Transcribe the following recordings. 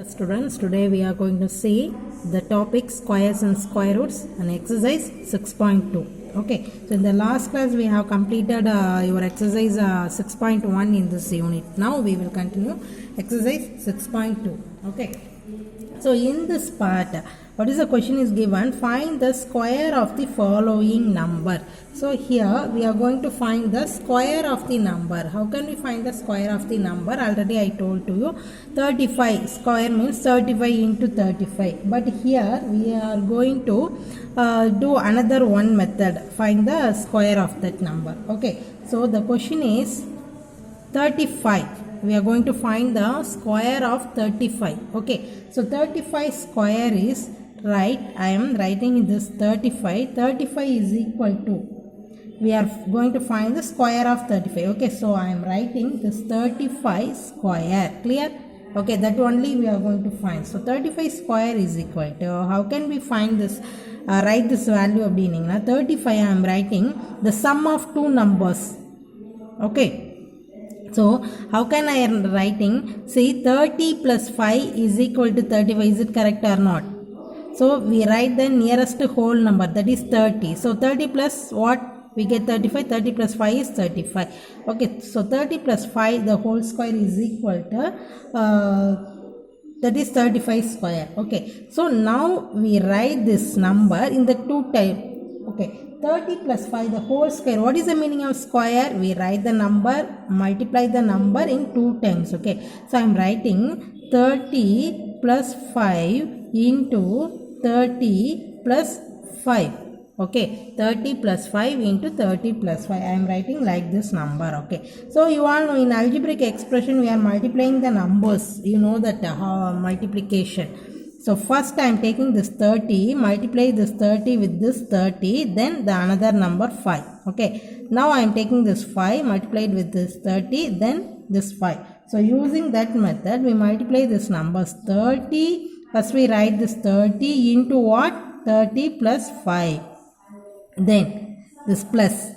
Students, today we are going to see the topic squares and square roots and exercise 6.2. Okay, so in the last class we have completed your exercise 6.1 in this unit. Now we will continue exercise 6.2. Okay, so in this part, what is the question is given? Find the square of the following number. So here we are going to find the square of the number. How can we find the square of the number? Already I told to you 35. Square means 35 into 35. But here we are going to do another one method. Find the square of that number. Okay. So the question is 35. We are going to find the square of 35. Okay. So 35 square is, right, I am writing this 35. 35 is equal to, we are going to find the square of 35. Okay, so I am writing this 35 square. Clear? Okay, that only we are going to find. So 35 square is equal to, how can we find this? Write this value of meaning. 35 I am writing the sum of two numbers. Okay. So how can I am writing? See, 30 plus 5 is equal to 35. Is it correct or not? So we write the nearest whole number, that is 30. So 30 plus what? We get 35. 30 plus 5 is 35. Okay, so 30 plus 5, the whole square is equal to, that is 35 square. Okay, so now we write this number in the two times. Okay, 30 plus 5, the whole square. What is the meaning of square? We write the number, multiply the number in two times. Okay, so I am writing 30 plus 5 into 30 plus 5. Okay, 30 plus 5 into 30 plus 5. I am writing like this number. Okay, so you all know in algebraic expression we are multiplying the numbers. You know that multiplication. So first I am taking this 30, multiply this 30 with this 30, then the another number 5. Okay, now I am taking this 5, multiplied with this 30, then this 5. So using that method, we multiply this numbers 30. First we write this 30 into what? 30 plus 5. Then this plus.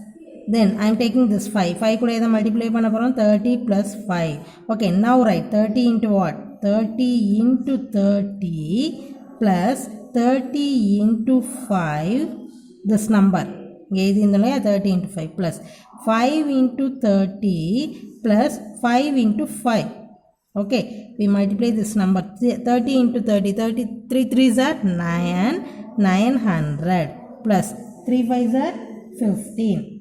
Then I am taking this 5. 5 could either multiply 30 plus 5. Okay, now write 30 into what? 30 into 30 plus 30 into 5. This number. 30 into 5 plus 5 into 30 plus 5 into 5. Okay, we multiply this number 30 into 30. 33 3s are 9. 900 plus 3 5s are 15.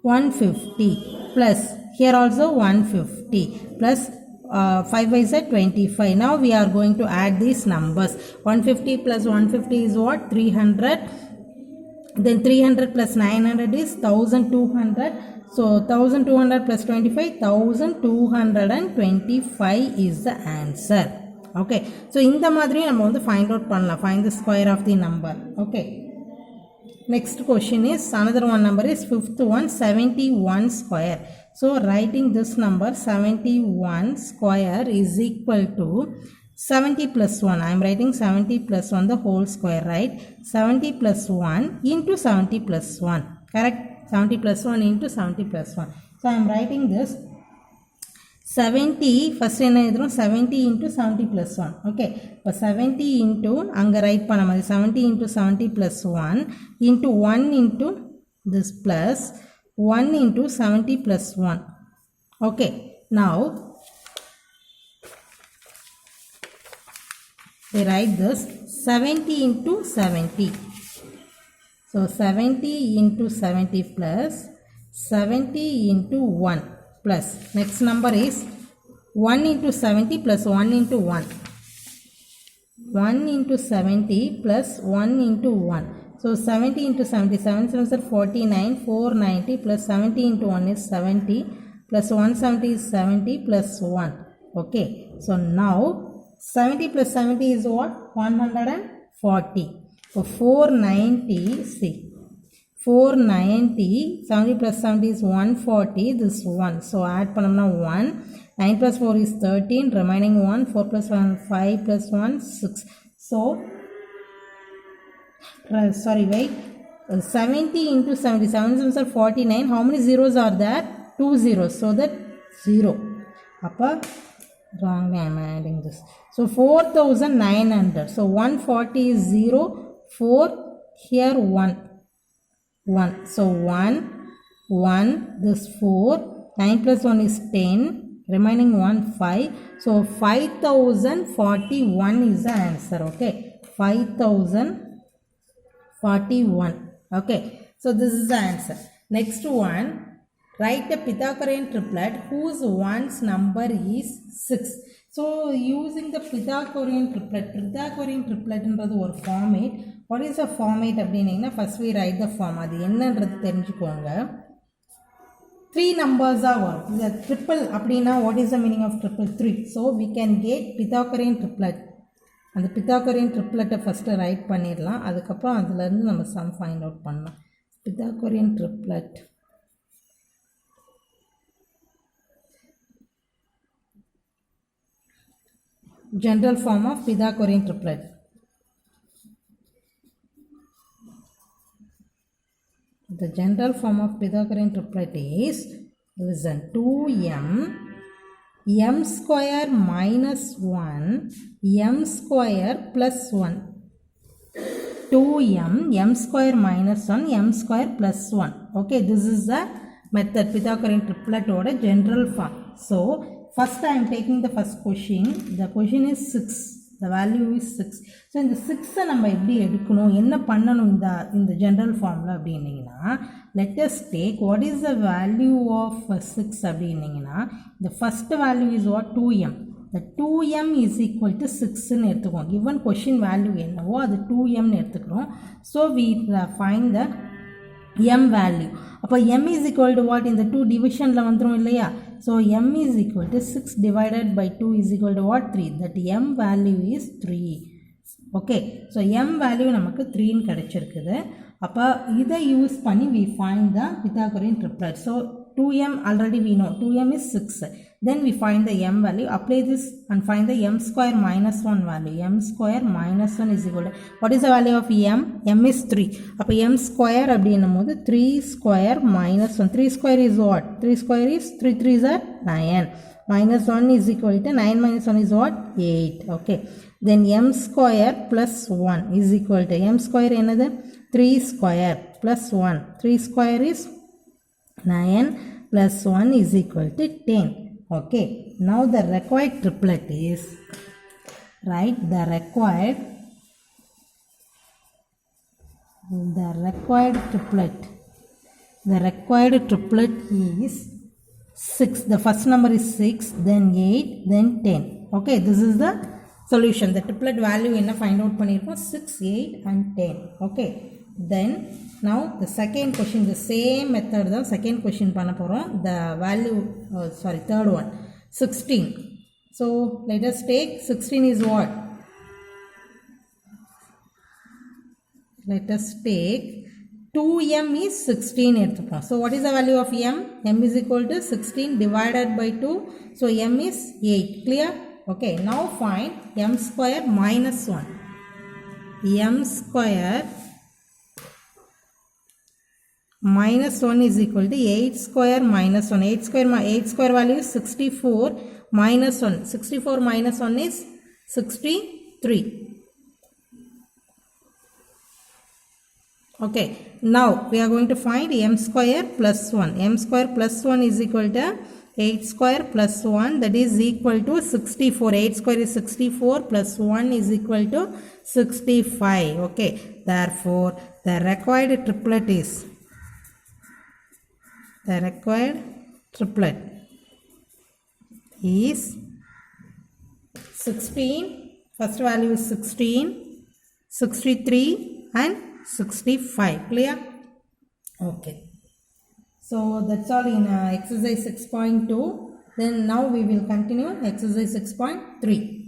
150 plus here also 150 plus 5 5s are 25. Now we are going to add these numbers. 150 plus 150 is what? 300. Then 300 plus 900 is 1200. So 1200 plus 25, 1225 is the answer. Okay, so in the madri we will find out find the square of the number. Okay, next question is another one number is fifth one, 71 square. So writing this number 71 square is equal to 70 plus 1. I am writing 70 plus 1 the whole square, right? 70 plus 1 into 70 plus 1. Correct? 70 plus 1 into 70 plus 1. So I am writing this 70, first 70 into 70 plus 1. Okay, so 70 into, anga write 70 into 70 plus 1 into 1 into this plus 1 into 70 plus 1. Okay, now we write this 70 into 70. So 70 into 70 plus 70 into 1 plus next number is 1 into 70 plus 1 into 1. 1 into 70 plus 1 into 1. So 70 into 70, 7 7s are 49, 490 plus 70 into 1 is 70 plus 170 is 70 plus 1. Okay, so now 70 plus 70 is what? 140. So 490, see, 490, 70 plus 70 is 140, this 1. So add panamna 1, 9 plus 4 is 13, remaining 1, 4 plus 1, 5 plus 1, 6. So, sorry, wait, 70 into 70, 7 7s are 49, how many zeros are there? 2 zeros, so that 0. Upper Wrongly I am adding this. So 4900. So 140 is 0, 4, here 1. 1. So 1, 1, this 4, 9 plus 1 is 10, remaining 1, 5. So 5041 is the answer, okay. 5041, okay. So this is the answer. Next one. Write a Pythagorean triplet whose ones number is 6. So using the Pythagorean triplet என்றது ஒரு format. What is a format அப்படினீங்கன்னா first we write the form. அது என்னன்றது தெரிஞ்சுக்கோங்க. 3 numbers are வரும். இது triple அப்படினா what is the meaning of triple? 3. So we can get Pythagorean triplet. அந்த Pythagorean triplet first write பண்ணிரலாம். அதுக்கு அப்புறம் அதில இருந்து நம்ம sum find out பண்ணலாம். Pythagorean triplet. General form of Pythagorean triplet. The general form of Pythagorean triplet is, listen, 2m, m square minus 1, m square plus 1. 2m, m square minus 1, m square plus 1. Okay, this is the method, Pythagorean triplet order general form. So, first I am taking the first question. The question is 6. The value is 6. So, in the 6 நம்ம எப்படி எடுக்கணும், என்ன பண்ணணும் இந்த general formula அப்படின்னீங்கன்னா, let us take what is the value of 6 அப்படின்னீங்கன்னா, the first value is what? 2m. The 2m is equal to 6 ன்னு எடுத்துக்கோங்க. Given question value என்னவோ அது 2m ன்னு எடுத்துக்கிறோம். So, we find the m value. அப்போ m is equal to what? இந்த 2 divisionல வந்துரும் இல்லையா? So, m is equal to 6 divided by 2 is equal to what? 3. That m value is 3. Okay. So, m value நமக்கு 3 ன்னு கிடைச்சிருக்குது. அப்போ இதை யூஸ் பண்ணி we find the Pythagorean triplet. So, 2m already we know. 2m is 6. Then we find the m value. Apply this and find the m square minus 1 value. M square minus 1 is equal to, what is the value of m? M is 3. அப்போ m square அப்படின்னும் போது 3 square minus 1. 3 square is what? 3 square is 3 3s are 9. Minus 1 is equal to 9 minus 1 is what? 8. Okay. Then m square plus 1 is equal to, m square என்னது? 3 square plus 1. 3 square is 9 plus 1 is equal to 10. Okay. Now the required triplet is, right, the required triplet is 6. The first number is 6, then 8, then 10. Okay, this is the solution. The triplet value என்ன find out பண்ணிருக்கோம்? 6, 8 and 10. Okay. Then now the second question, the same method தான் second question பண்ண போறோம். The value, third one, 16. So let us take 16 is what? Let us take 2m is 16 எடுத்துப்போம். So what is the value of m? m is equal to 16 divided by 2. So m is 8. Clear? Okay. Now find m square minus 1. m square minus 1 is equal to 8 square minus 1. 8 square value is 64 minus 1. 64 minus 1 is 63. Okay. Now we are going to find m square plus 1. m square plus 1 is equal to 8 square plus 1, that is equal to 64. 8 square is 64 plus 1 is equal to 65. Okay. Therefore, the required triplet is, the required triplet is 16, first value is 16, 63 and 65. Clear? Okay. So that's all in exercise 6.2. Then now we will continue exercise 6.3.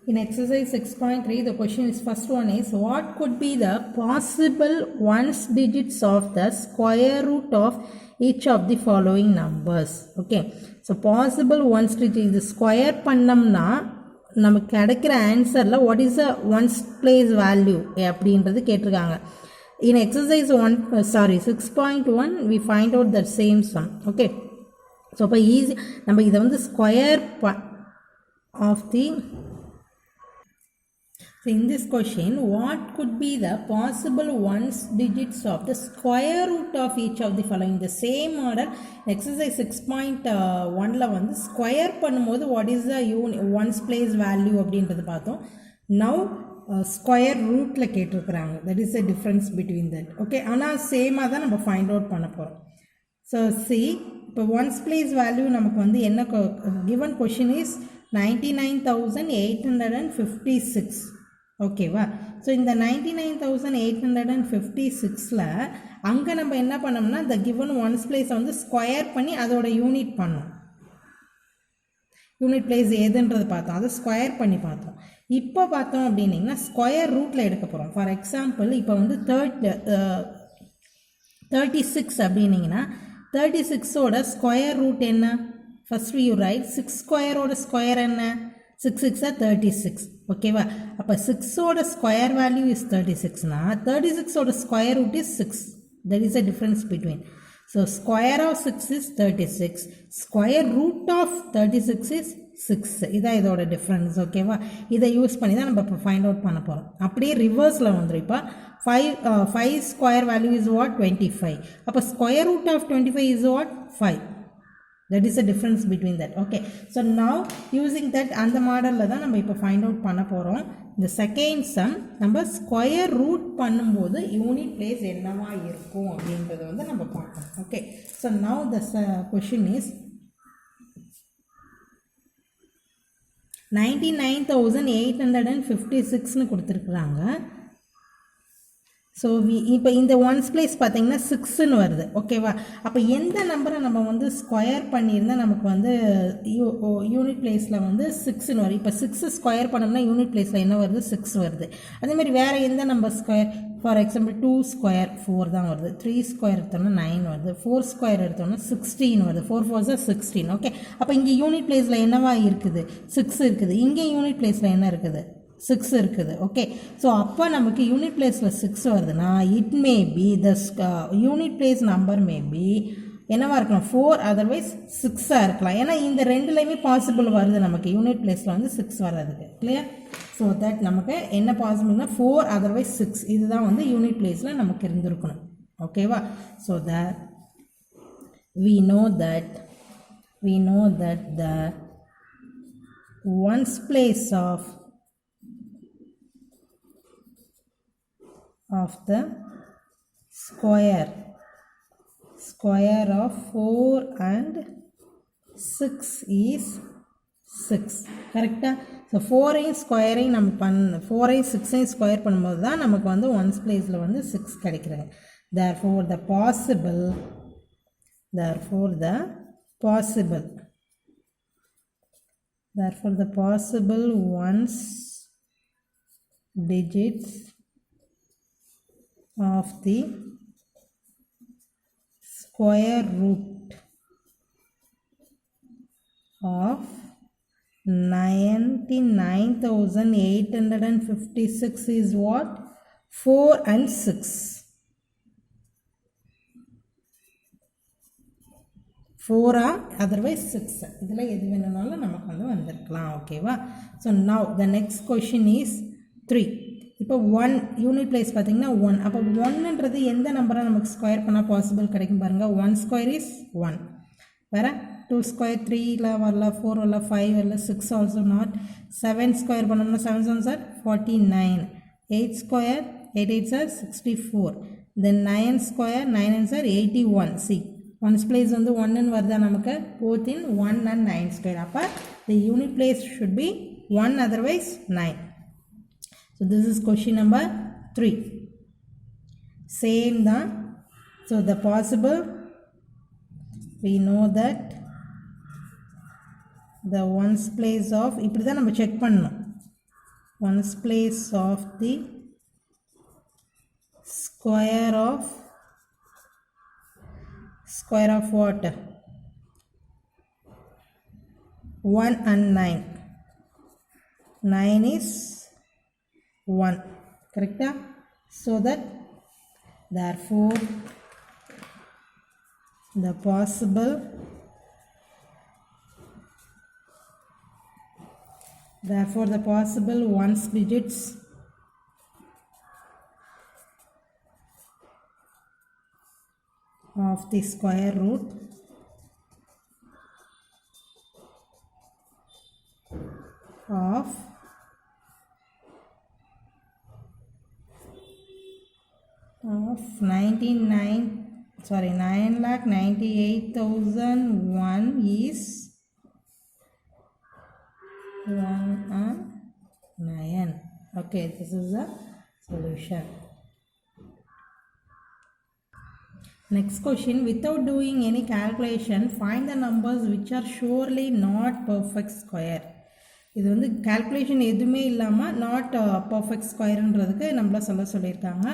In exercise 6.3, the question is, first one is, what could be the possible ones digits of the square root of each of the following numbers? Okay. So possible ones digit, the square பண்ணம்னா நமக்கு கிடைக்கிற ஆன்சரில் what is the ones place value அப்படின்றது கேட்டிருக்காங்க. In exercise 6.1, we find out that same sum. Okay. So அப்போ easy நம்ம இதை வந்து square of the. So in this question, what could be the possible ones digits of the square root of each of the following? The same model exercise 6.1ல வந்து square பண்ணும்போது what is the ones place value அப்படின்றது பார்த்தோம். Now square ரூட்டில் கேட்டிருக்கிறாங்க. that is the difference between that. Okay, ஆனால் சேமாக தான் நம்ம ஃபைண்ட் அவுட் பண்ண போகிறோம். ஸோ see, இப்போ ஒன்ஸ் பிளேஸ் வேல்யூ நமக்கு வந்து என்ன given question is 99,856. ஓகேவா? ஸோ இந்த 99,856ல் அங்கே நம்ம என்ன பண்ணோம்னா இந்த கிவன் ஒன்ஸ் பிளேஸை வந்து ஸ்கொயர் பண்ணி அதோட யூனிட் பண்ணோம். யூனிட் பிளேஸ் எதுன்றது பார்த்தோம், அதை ஸ்கொயர் பண்ணி பார்த்தோம். இப்போ பார்த்தோம் அப்படின்னிங்கன்னா ஸ்கொயர் ரூட்டில் எடுக்க போகிறோம். ஃபார் எக்ஸாம்பிள் இப்போ வந்து 36 அப்படின்னிங்கன்னா 36ஓட ஸ்கொயர் ரூட் என்ன? ஃபஸ்ட் யூ ரைட் 6 ஸ்கொயரோட ஸ்கொயர் என்ன? 6 6 36. ஓகேவா? அப்போ 6ஓட ஸ்கொயர் வேல்யூ இஸ் 36னா 36ஓட square root is 6. That is a difference between. So square of 6 is 36, square root of 36 is 6. இதான் இதோட டிஃப்ரென்ஸ். ஓகேவா? இதை யூஸ் பண்ணி தான் நம்ம இப்போ ஃபைண்ட் அவுட் பண்ண போகிறோம். அப்படியே ரிவர்ஸில் வந்துடும். இப்போ 5 ஸ்கொயர் வேல்யூ இஸ் வாட்? 25. அப்போ square root of 25 is what? 5. that is the difference between that. okay, so now using that அந்த மாடலில் தான் நம்ம இப்போ ஃபைண்ட் அவுட் பண்ண போகிறோம். இந்த செகண்ட் சம் நம்ம ஸ்கொயர் ரூட் பண்ணும்போது யூனிட் பிளேஸ் என்னவா இருக்கும் அப்படின்றத வந்து நம்ம பார்க்கணும். Okay, so now the question is 99,856ன்னு கொடுத்துருக்குறாங்க. ஸோ இப்போ இந்த ஒன்ஸ் பிளேஸ் பார்த்தீங்கன்னா 6ன்னு வருது. ஓகேவா? அப்போ எந்த நம்பரை நம்ம வந்து ஸ்கொயர் பண்ணியிருந்தால் நமக்கு வந்து யூனிட் பிளேஸில் வந்து 6ன்னு வரும். இப்போ 6 ஸ்கொயர் பண்ணோம்னா யூனிட் பிளேஸில் என்ன வருது? 6 வருது. அதேமாதிரி வேறு எந்த number square? For example 2 square 4 தான் வருது. 3 ஸ்கொயர் எடுத்தோம்னா 9 வருது. 4 ஸ்கொயர் எடுத்தோம்னா 16 வருது. 4 4 16. ஓகே, அப்போ இங்கே யூனிட் பிளேஸில் என்னவா இருக்குது? 6 இருக்குது. இங்கே யூனிட் பிளேஸில் என்ன இருக்குது? 6 இருக்குது. ஓகே, ஸோ அப்போ நமக்கு யூனிட் பிளேஸில் 6 வருதுன்னா it may be the unit place number may be என்னவா இருக்கலாம்? 4 அதர்வைஸ் 6ஆக இருக்கலாம். ஏன்னா இந்த ரெண்டுலேயுமே பாசிபிள் வருது நமக்கு யூனிட் பிளேஸில் வந்து 6 வர்றதுக்கு. கிளியர்? ஸோ தட் நமக்கு என்ன பாசிபிள்னா 4 அதர்வைஸ் 6 இதுதான் வந்து யூனிட் பிளேஸில் நமக்கு இருந்திருக்கணும். ஓகேவா? So that we know that the ones place of the square of 4 and 6 is 6. கரெக்டா? ஸோ 4ஐயும் ஸ்கொயரையும் நம்ம 4ஐயும் 6ஐயும் ஸ்கொயர் பண்ணும்போது தான் நமக்கு வந்து ஒன்ஸ் பிளேஸில் வந்து 6 கிடைக்கிறாங்க. therefore the possible ones digits of the square root of 99,856 is what? 4 and 6. 4 otherwise 6. இதில் எது வேணும்னாலும் நமக்கு வந்து வந்திருக்கலாம். ஓகேவா? So now the next question is 3. இப்போ 1 யூனிட் பிளேஸ் பார்த்தீங்கன்னா 1. அப்போ 1ன்றது எந்த நம்பரை நமக்கு ஸ்கொயர் பண்ணால் பாசிபிள் கிடைக்கும் பாருங்கள். 1 ஸ்கொயர் இஸ் 1. வேறு 2 ஸ்கொயர் 3ல வரல, 4 வரல, 5 வரல, 6 ஆல்சோ நாட். 7 ஸ்கொயர் பண்ணோம்னா 7 7 சார் 49. 8 ஸ்கொயர் 8 8 சார் 64. தென் 9 ஸ்கொயர் 9 9 சார் 81. சி ஒன்ஸ் பிளேஸ் வந்து 1ன்னு வருதா நமக்கு? Both in 1 and 9 square. அப்போ the unit place should be 1 otherwise 9. So this is question number 3. Same தான். So the possible, we know that the ones place of, இப்படி தான் நம்ம செக் பண்ணணும். ones place of the square of what? 1 and 9. 9 is 1. Correcta? So that therefore the possible Therefore, the possible ones digits of the square root of 9,98,001 is 1 and 9. Okay, this is the solution. Next question, without doing any calculation, find the numbers which are surely not perfect square. இது வந்து calculation எதுவுமே இல்லாமல் not perfect squareன்றதுக்கு நம்மள சொல்லியிருக்காங்க.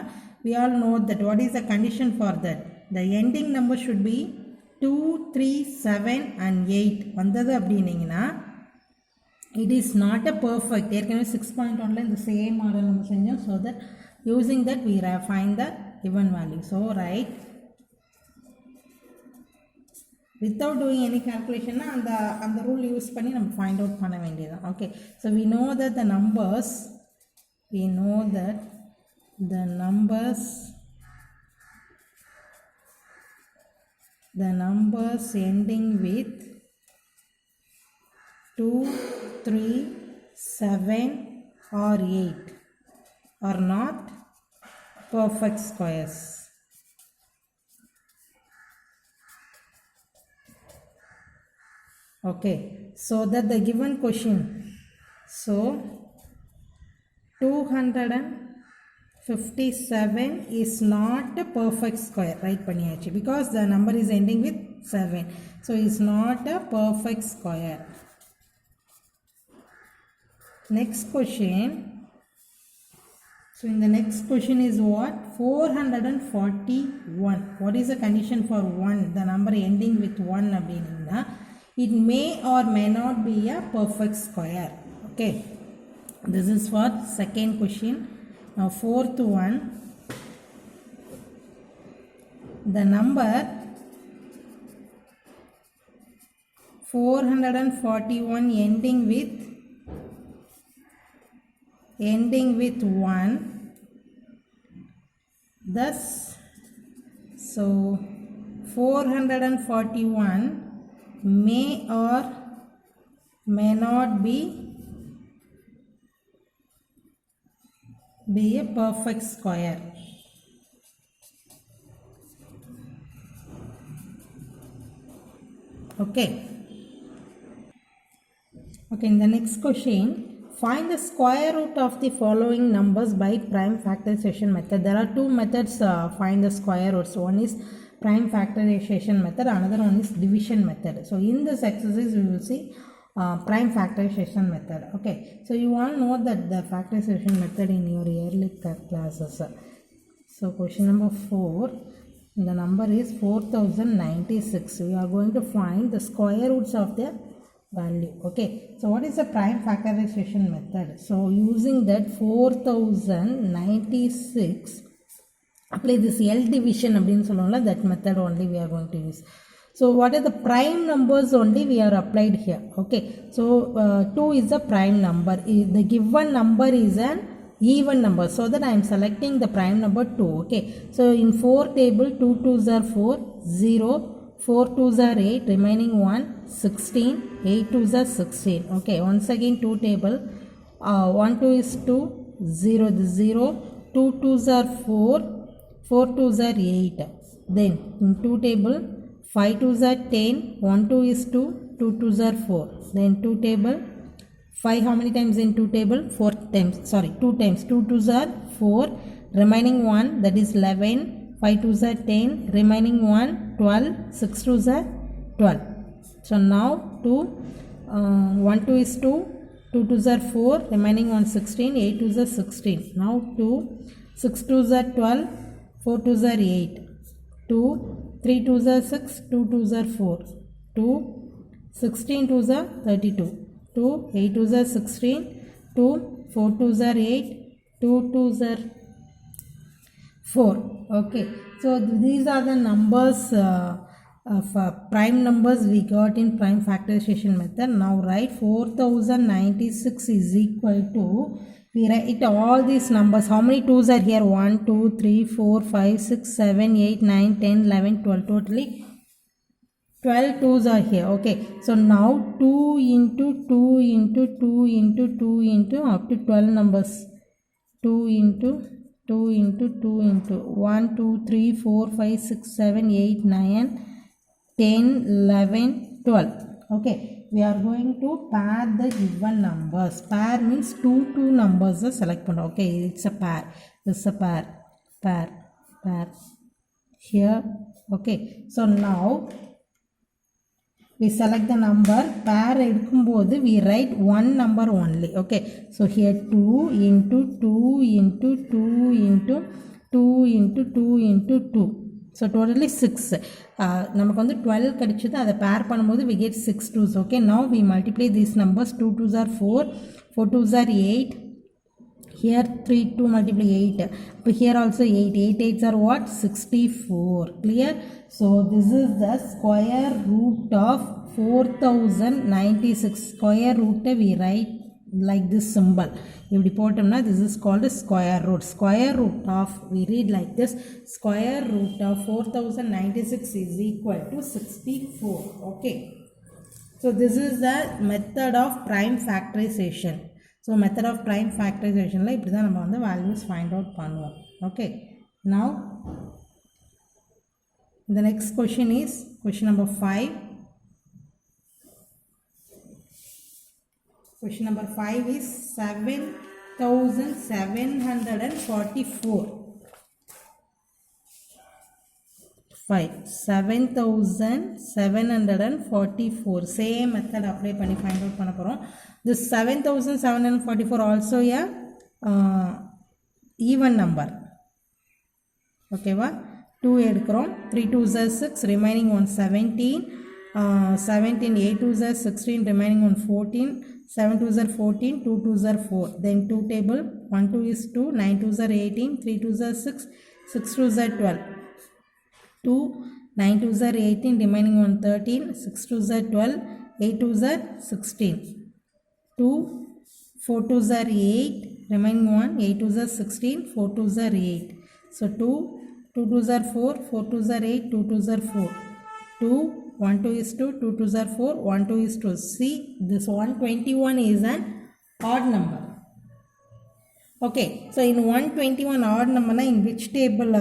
We all know that what is the condition for that? The ending number should be 2, 3, 7 and 8 வந்தது அப்படின்னீங்கன்னா it is not a perfect. ஏற்கனவே 6.1ல இந்த same model நம்ம செஞ்சோம். So that using that we find the given value. So right, without doing any calculation அந்த rule use பண்ணி நம்ம find out பண்ண வேண்டியதுதான். Okay, so we know that the numbers ending with 2, 3, 7 or 8 are not perfect squares. Okay, so that the given question, so 257 is not a perfect square, right பண்ணியாச்சு, because the number is ending with 7, so it's not a perfect square. Next question, so in the next question is what? 441. What is the condition for 1? The number ending with 1 அப்படின்னா it may or may not be a perfect square. Okay, this is for second question. Now fourth one, the number 441 ending with 1, thus so 441 may or may not be a perfect square. Okay, in the next question, find the square root of the following numbers by prime factorization method. There are two methods find the square roots. One is prime factorization method, another one is division method. So in this exercise we will see prime factorization method. Okay, so you all know that the factorization method in your early classes. So question number 4, the number is 4096. We are going to find the square roots of the value. Okay, so what is the prime factorization method? So using that 4096, apply this L division அப்படின்னு சொல்லுவோம்ல, that method only we are going to use. So what are the prime numbers only we are applied here. Okay, so 2 is a prime number. The given number is an even number, so that I am selecting the prime number 2. Okay, so in 4 table 2 2s are 4, 0, 4 2s are 8, remaining 1, 16, 8 2s are 16. Okay, once again 2 table, 1 2 is 2, 0 is 0, 2 2s are 4, 4 2s are 8. Then in 2 table 5 2s are 10, 1 2 is 2, 2 2s are 4. Then 2 table 5, how many times in 2 table? 4 times, sorry, 2 times. 2 2s are 4, remaining 1, that is 11, 5 2s are 10, remaining 1, 12, 6 2s are 12. So now 2, 1 2 is 2, 2 2s are 4, remaining 1, 16, 8 2s are 16. Now 2, 6 2s are 12, 4 2s are 8, 2, 3 2s are 6, 2 2s are 4, 2, 16 2s are 32, 2, 8 2s are 16, 2, 4 2s are 8, 2 2s are 4. Okay, so these are the numbers of prime numbers we got in prime factorization method. Now write 4096 is equal to, we write all these numbers. How many 2's are here? 1, 2, 3, 4, 5, 6, 7, 8, 9, 10, 11, 12. Totally 12 2's are here. Okay, so now 2 into 2 into 2 into 2 into up to 12 numbers. 2 into 2 into 2 into 1, 2, 3, 4, 5, 6, 7, 8, 9, 10, 11, 12. Okay, we are going to pair the given numbers. Pair means two numbers are select. Okay, it's a pair. This is a pair. Here. Okay, so now we select the number. Pair edukumbodhu we write one number only. Okay, so here 2 into 2 into 2 into 2 into 2 into 2. So totally 6. நமக்கு வந்து 12 கிடைச்சது. அதை பேர் பண்ணும்போது we get 6 2's. Okay, now we multiply these numbers. 2 2's are 4, 4 2's are 8. Here 3 2 multiply 8. But here also 8. 8 8's are what? 64. Clear? So this is the square root of 4096. Square root we write like this symbol. If we put this is called square root. Square root of, we read like this, square root of 4096 is equal to 64. Okay, so this is the method of prime factorization. So method of prime factorization la ipdi dhaan nama vandu values find out பண்ணுவோம். Okay, now the next question is question number 5. Question number 5 is 7744. 7744. Same method apply பண்ணி find out பண்ண போறோம். This 7744 also a even number. Okay va? 2 எடுக்கிறோம். 3 2's are 6, remaining on 17. 17 8 2's are 16, remaining on 14. 7 2's are 14, 2 2's are 4. Then 2 table, 1 2 is 2, 9 2's are 18, 3 2's are 6, 6 2's are 12. 2, 9 2's are 18, remaining on 13, 6 2's are 12, 8 2's are 16. 2, 4 2's are 8, remaining on 8 2's are 16, 4 2's are 8. So 2, 2 2's are 4, 4 2's are 8, 2 2's are 4. 2, 1 2 is 2, 2 2's are 4, 1 2 is 2. See, this 121 is an odd number. Okay, so in 121 odd number, in which table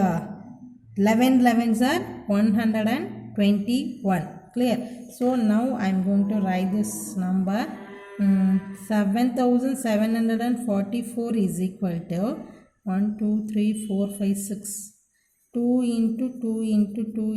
11 11's are 121. Clear? So now I am going to write this number. 7744 is equal to 1 2 3 4 5 6. 2 into 2 into 2